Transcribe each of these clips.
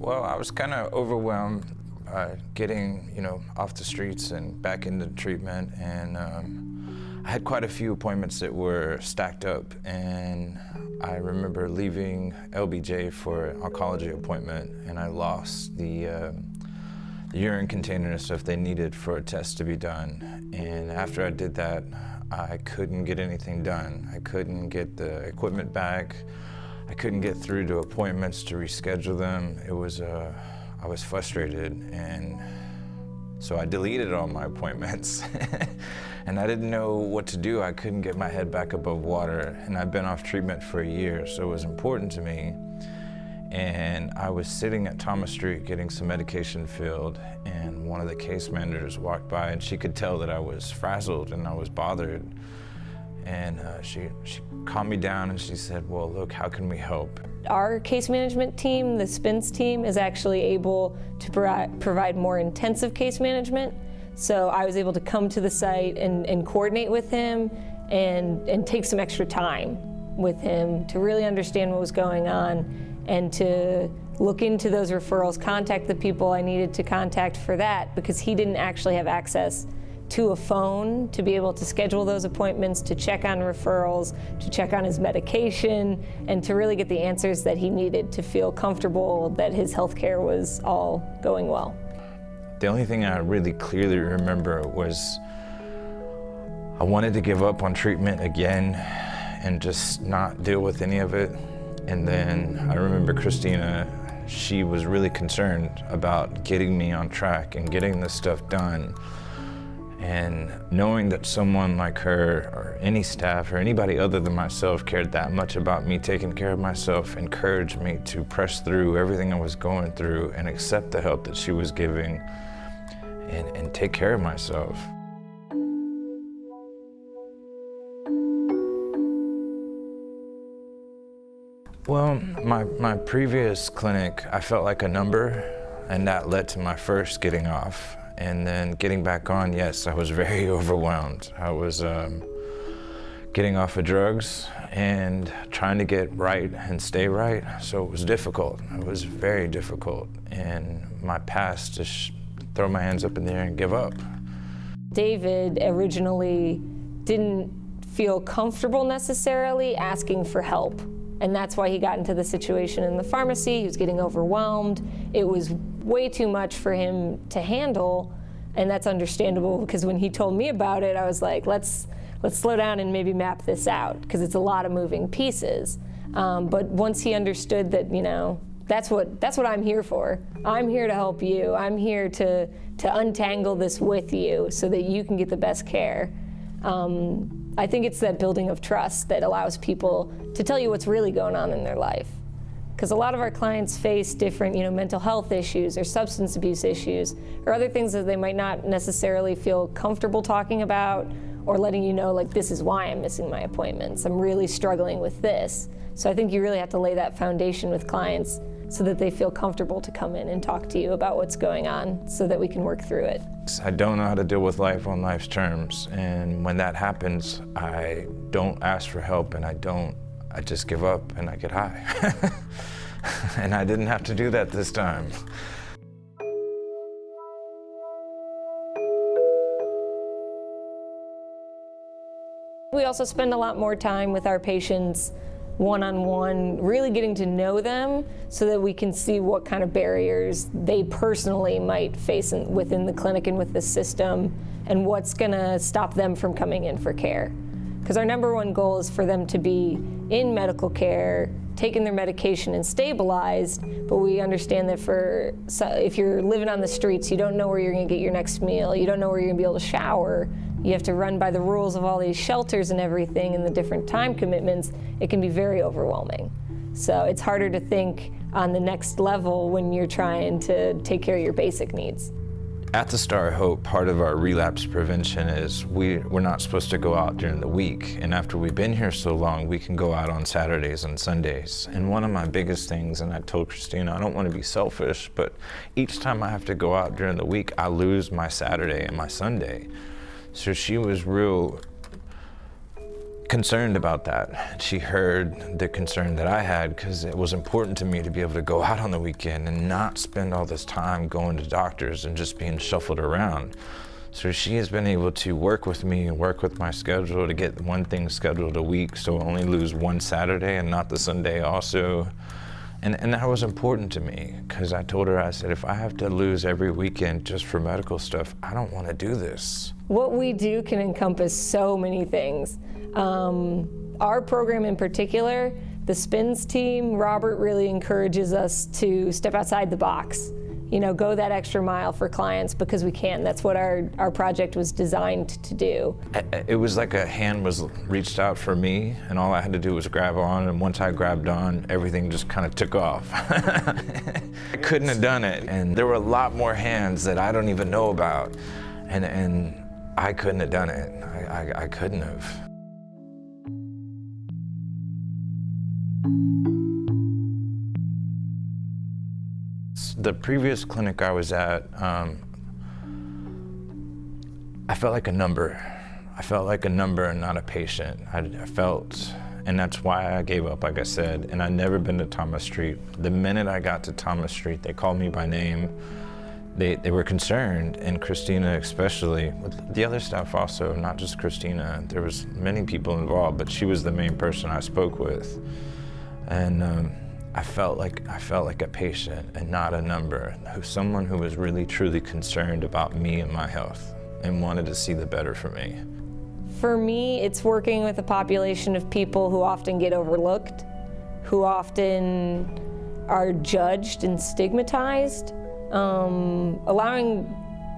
Well, I was kind of overwhelmed getting, off the streets and back into treatment, and I had quite a few appointments that were stacked up, and I remember leaving LBJ for an oncology appointment, and I lost the urine container and stuff they needed for a test to be done. And after I did that, I couldn't get anything done. I couldn't get the equipment back. I couldn't get through to appointments to reschedule them. I was frustrated, and so I deleted all my appointments. And I didn't know what to do. I couldn't get my head back above water, and I've been off treatment for a year, so it was important to me. And I was sitting at Thomas Street getting some medication filled, and one of the case managers walked by, and she could tell that I was frazzled and I was bothered. And she calmed me down, and she said, well, look, how can we help? Our case management team, the SPINS team, is actually able to provide more intensive case management. So I was able to come to the site and coordinate with him and take some extra time with him to really understand what was going on and to look into those referrals, contact the people I needed to contact for that, because he didn't actually have access to a phone to be able to schedule those appointments, to check on referrals, to check on his medication, and to really get the answers that he needed to feel comfortable that his healthcare was all going well. The only thing I really clearly remember was I wanted to give up on treatment again and just not deal with any of it. And then I remember Christina, she was really concerned about getting me on track and getting this stuff done. And knowing that someone like her or any staff or anybody other than myself cared that much about me taking care of myself encouraged me to press through everything I was going through and accept the help that she was giving and take care of myself. Well, my previous clinic, I felt like a number, and that led to my first getting off. And then getting back on, yes, I was very overwhelmed. I was getting off of drugs and trying to get right and stay right, so it was difficult. It was very difficult. And my past, just throw my hands up in the air and give up. David originally didn't feel comfortable necessarily asking for help. And that's why he got into the situation in the pharmacy. He was getting overwhelmed. It was way too much for him to handle, and that's understandable, because when he told me about it, I was like, let's slow down and maybe map this out, because it's a lot of moving pieces. But once he understood that, that's what I'm here for. I'm here to help you. I'm here to untangle this with you so that you can get the best care. I think it's that building of trust that allows people to tell you what's really going on in their life. Because a lot of our clients face different, mental health issues or substance abuse issues or other things that they might not necessarily feel comfortable talking about or letting you know, like, this is why I'm missing my appointments. I'm really struggling with this. So I think you really have to lay that foundation with clients so that they feel comfortable to come in and talk to you about what's going on so that we can work through it. I don't know how to deal with life on life's terms, and when that happens, I don't ask for help, and I just give up and I get high. And I didn't have to do that this time. We also spend a lot more time with our patients one-on-one, really getting to know them so that we can see what kind of barriers they personally might face within the clinic and with the system, and what's gonna stop them from coming in for care. Because our number one goal is for them to be in medical care, taking their medication and stabilized, but we understand that if you're living on the streets, you don't know where you're gonna get your next meal, you don't know where you're gonna be able to shower, you have to run by the rules of all these shelters and everything and the different time commitments, it can be very overwhelming. So it's harder to think on the next level when you're trying to take care of your basic needs. At the Star of Hope, part of our relapse prevention is we're not supposed to go out during the week. And after we've been here so long, we can go out on Saturdays and Sundays. And one of my biggest things, and I told Christina, I don't want to be selfish, but each time I have to go out during the week, I lose my Saturday and my Sunday. So she was real concerned about that. She heard the concern that I had because it was important to me to be able to go out on the weekend and not spend all this time going to doctors and just being shuffled around. So she has been able to work with me and work with my schedule to get one thing scheduled a week, so I only lose one Saturday and not the Sunday also. And that was important to me because I told her, I said, if I have to lose every weekend just for medical stuff, I don't want to do this. What we do can encompass so many things. Our program in particular, the SPINS team, Robert really encourages us to step outside the box. You know, go that extra mile for clients because we can. That's what our project was designed to do. It was like a hand was reached out for me, and all I had to do was grab on, and once I grabbed on, everything just kind of took off. I couldn't have done it, and there were a lot more hands that I don't even know about, and I couldn't have done it. I couldn't have. The previous clinic I was at, I felt like a number. I felt like a number and not a patient. I felt, and that's why I gave up, like I said, and I'd never been to Thomas Street. The minute I got to Thomas Street, they called me by name. They were concerned, and Christina especially, with the other staff also, not just Christina. There was many people involved, but she was the main person I spoke with. And I felt like a patient and not a number, someone who was really truly concerned about me and my health and wanted to see the better for me. For me, it's working with a population of people who often get overlooked, who often are judged and stigmatized, allowing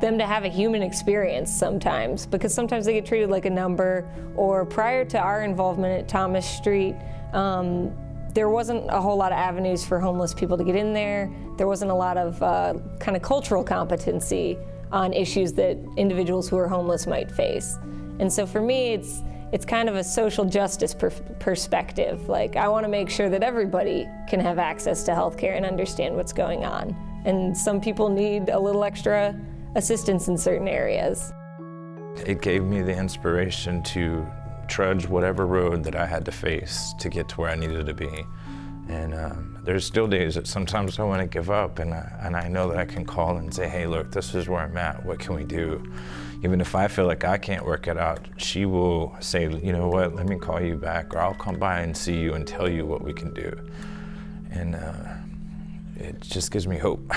them to have a human experience sometimes, because sometimes they get treated like a number. Or prior to our involvement at Thomas Street, there wasn't a whole lot of avenues for homeless people to get in there. There wasn't a lot of kind of cultural competency on issues that individuals who are homeless might face. And so for me, it's kind of a social justice perspective. Like, I want to make sure that everybody can have access to healthcare and understand what's going on. And some people need a little extra assistance in certain areas. It gave me the inspiration to trudge whatever road that I had to face to get to where I needed to be. And there's still days that sometimes I want to give up, and I know that I can call and say, hey, look, this is where I'm at, what can we do? Even if I feel like I can't work it out, she will say, you know what, let me call you back, or I'll come by and see you and tell you what we can do. And it just gives me hope.